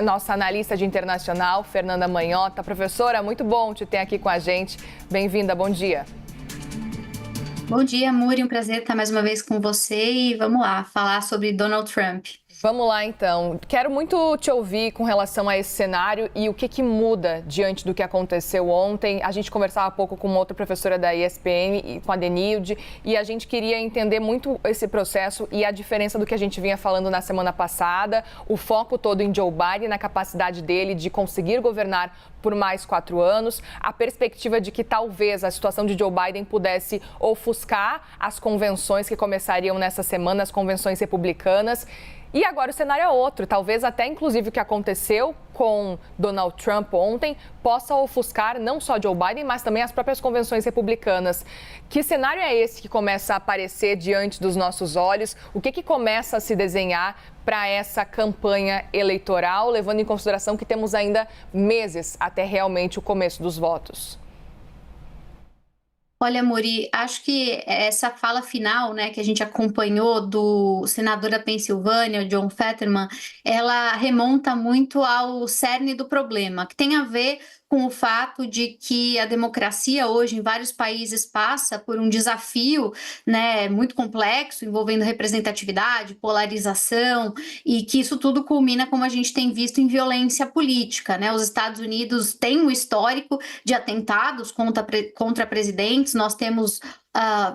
a nossa analista de internacional, Fernanda Manhota. Professora, muito bom te ter aqui com a gente. Bem-vinda, bom dia. Bom dia, Muri, um prazer estar mais uma vez com você e vamos lá, falar sobre Donald Trump. Vamos lá, então. Quero muito te ouvir com relação a esse cenário e o que muda diante do que aconteceu ontem. A gente conversava há pouco com uma outra professora da ESPN, com a Denilde, e a gente queria entender muito esse processo e a diferença do que a gente vinha falando na semana passada, o foco todo em Joe Biden, na capacidade dele de conseguir governar por mais 4 anos, a perspectiva de que talvez a situação de Joe Biden pudesse ofuscar as convenções que começariam nessa semana, as convenções republicanas. E agora o cenário é outro, talvez até inclusive o que aconteceu com Donald Trump ontem possa ofuscar não só Joe Biden, mas também as próprias convenções republicanas. Que cenário é esse que começa a aparecer diante dos nossos olhos? O que começa a se desenhar para essa campanha eleitoral, levando em consideração que temos ainda meses até realmente o começo dos votos? Olha, Muri, acho que essa fala final, né, que a gente acompanhou do senador da Pensilvânia, o John Fetterman, ela remonta muito ao cerne do problema, que tem a ver com o fato de que a democracia hoje em vários países passa por um desafio, né, muito complexo, envolvendo representatividade, polarização, e que isso tudo culmina, como a gente tem visto, em violência política, né? Os Estados Unidos têm um histórico de atentados contra presidentes. Nós temos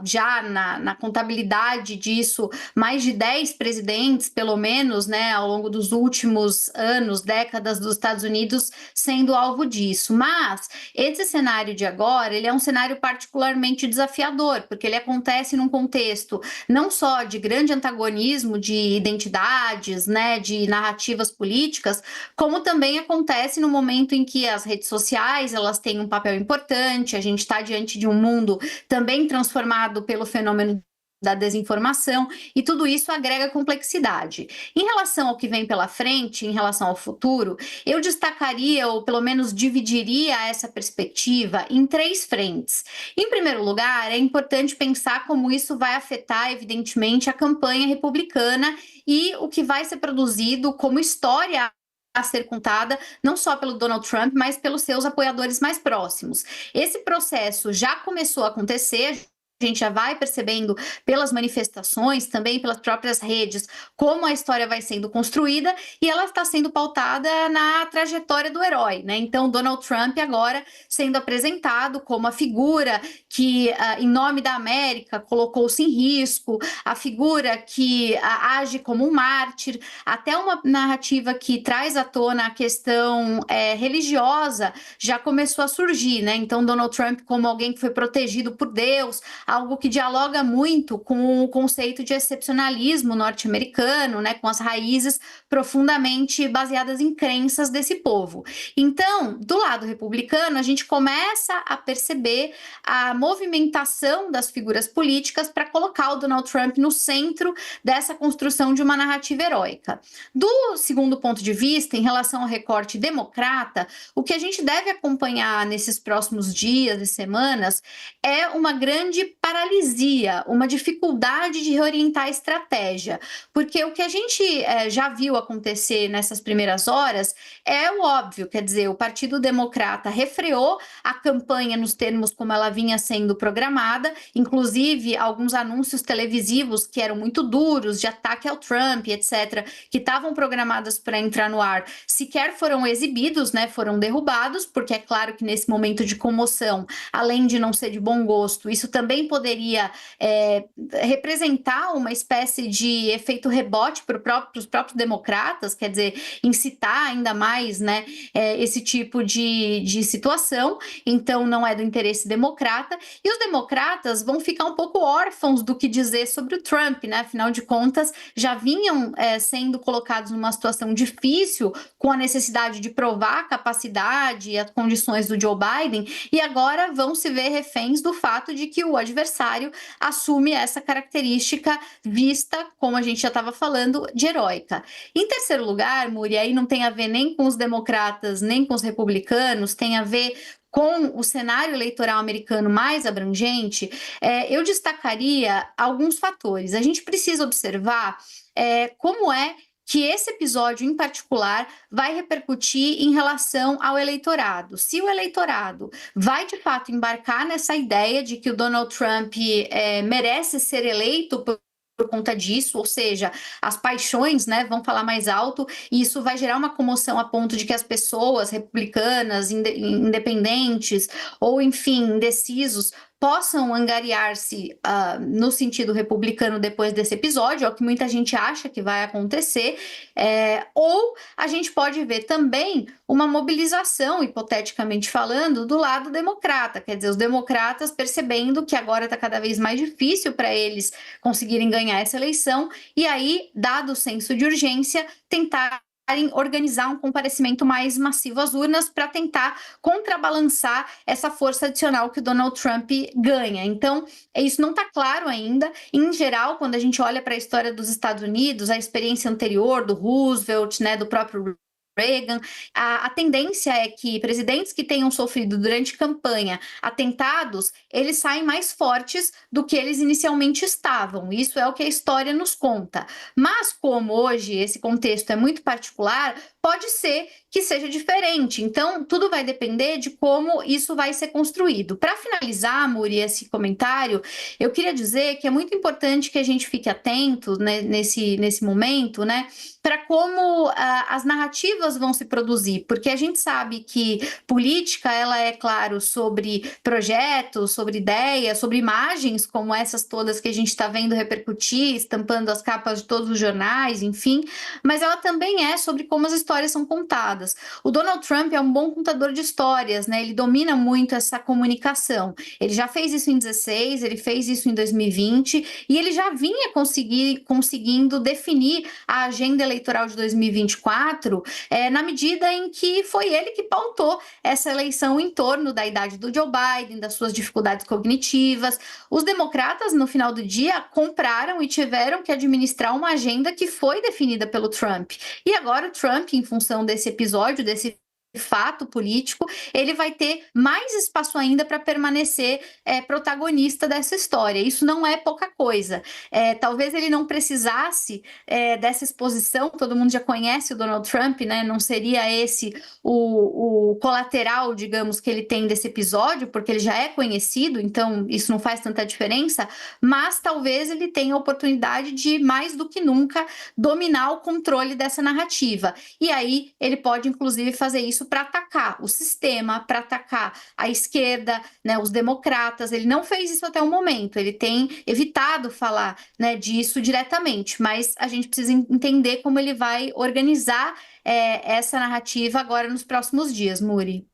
já na contabilidade disso, mais de 10 presidentes, pelo menos, né, ao longo dos últimos anos, décadas dos Estados Unidos, sendo alvo disso. Mas esse cenário de agora, ele é um cenário particularmente desafiador, porque ele acontece num contexto não só de grande antagonismo de identidades, né, de narrativas políticas, como também acontece no momento em que as redes sociais, elas têm um papel importante. A gente está diante de um mundo também transformado pelo fenômeno da desinformação, e tudo isso agrega complexidade. Em relação ao que vem pela frente, em relação ao futuro, eu destacaria, ou pelo menos dividiria essa perspectiva em 3 frentes. Em primeiro lugar, é importante pensar como isso vai afetar, evidentemente, a campanha republicana e o que vai ser produzido como história a ser contada, não só pelo Donald Trump, mas pelos seus apoiadores mais próximos. Esse processo já começou a acontecer. A gente já vai percebendo pelas manifestações, também pelas próprias redes, como a história vai sendo construída, e ela está sendo pautada na trajetória do herói, né? Então, Donald Trump agora sendo apresentado como a figura que, em nome da América, colocou-se em risco, a figura que age como um mártir, até uma narrativa que traz à tona a questão religiosa já começou a surgir, né? Então, Donald Trump como alguém que foi protegido por Deus, algo que dialoga muito com o conceito de excepcionalismo norte-americano, né, com as raízes profundamente baseadas em crenças desse povo. Então, do lado republicano, a gente começa a perceber a movimentação das figuras políticas para colocar o Donald Trump no centro dessa construção de uma narrativa heróica. Do segundo ponto de vista, em relação ao recorte democrata, o que a gente deve acompanhar nesses próximos dias e semanas é uma grande paralisia, uma dificuldade de reorientar a estratégia, porque o que a gente já viu acontecer nessas primeiras horas é o óbvio, quer dizer, o Partido Democrata refreou a campanha nos termos como ela vinha sendo programada, inclusive alguns anúncios televisivos que eram muito duros, de ataque ao Trump, etc., que estavam programados para entrar no ar, sequer foram exibidos, né, foram derrubados, porque é claro que nesse momento de comoção, além de não ser de bom gosto, isso também poderia representar uma espécie de efeito rebote para os próprios democratas, quer dizer, incitar ainda mais, né, esse tipo de situação. Então não é do interesse democrata, e os democratas vão ficar um pouco órfãos do que dizer sobre o Trump, né? Afinal de contas, já vinham sendo colocados numa situação difícil, com a necessidade de provar a capacidade e as condições do Joe Biden, e agora vão se ver reféns do fato de que o adversário assume essa característica vista, como a gente já estava falando, de heróica. Em terceiro lugar, Muri, aí não tem a ver nem com os democratas, nem com os republicanos, tem a ver com o cenário eleitoral americano mais abrangente, eu destacaria alguns fatores. A gente precisa observar como é que esse episódio em particular vai repercutir em relação ao eleitorado. Se o eleitorado vai de fato embarcar nessa ideia de que o Donald Trump merece ser eleito por conta disso, ou seja, as paixões, né, vão falar mais alto, e isso vai gerar uma comoção a ponto de que as pessoas republicanas, independentes, ou enfim, indecisos, possam angariar-se no sentido republicano depois desse episódio, é o que muita gente acha que vai acontecer, ou a gente pode ver também uma mobilização, hipoteticamente falando, do lado democrata, quer dizer, os democratas percebendo que agora está cada vez mais difícil para eles conseguirem ganhar essa eleição, e aí, dado o senso de urgência, tentar organizar um comparecimento mais massivo às urnas para tentar contrabalançar essa força adicional que o Donald Trump ganha. Então, isso não está claro ainda. Em geral, quando a gente olha para a história dos Estados Unidos, a experiência anterior do Roosevelt, né, do próprio Reagan, a tendência é que presidentes que tenham sofrido durante campanha atentados, eles saem mais fortes do que eles inicialmente estavam. Isso é o que a história nos conta. Mas como hoje esse contexto é muito particular, pode ser que seja diferente. Então, tudo vai depender de como isso vai ser construído. Para finalizar, Muri, esse comentário, eu queria dizer que é muito importante que a gente fique atento, né, nesse momento, né, para como as narrativas vão se produzir, porque a gente sabe que política, ela é, claro, sobre projetos, sobre ideias, sobre imagens, como essas todas que a gente está vendo repercutir, estampando as capas de todos os jornais, enfim, mas ela também é sobre como as histórias são contadas. O Donald Trump é um bom contador de histórias, né? Ele domina muito essa comunicação. Ele já fez isso em 16, ele fez isso em 2020 e ele já vinha conseguindo definir a agenda eleitoral de 2024 na medida em que foi ele que pautou essa eleição em torno da idade do Joe Biden, das suas dificuldades cognitivas. Os democratas, no final do dia, compraram e tiveram que administrar uma agenda que foi definida pelo Trump. E agora o Trump, em função desse episódio, desse fato político, ele vai ter mais espaço ainda para permanecer protagonista dessa história. Isso não é pouca coisa. Talvez ele não precisasse dessa exposição, todo mundo já conhece o Donald Trump, né? Não seria esse o colateral, digamos, que ele tem desse episódio, porque ele já é conhecido, então isso não faz tanta diferença, mas talvez ele tenha a oportunidade de, mais do que nunca, dominar o controle dessa narrativa. E aí ele pode, inclusive, fazer isso para atacar o sistema, para atacar a esquerda, né, os democratas. Ele não fez isso até o momento, ele tem evitado falar, né, disso diretamente, mas a gente precisa entender como ele vai organizar essa narrativa agora nos próximos dias, Muri.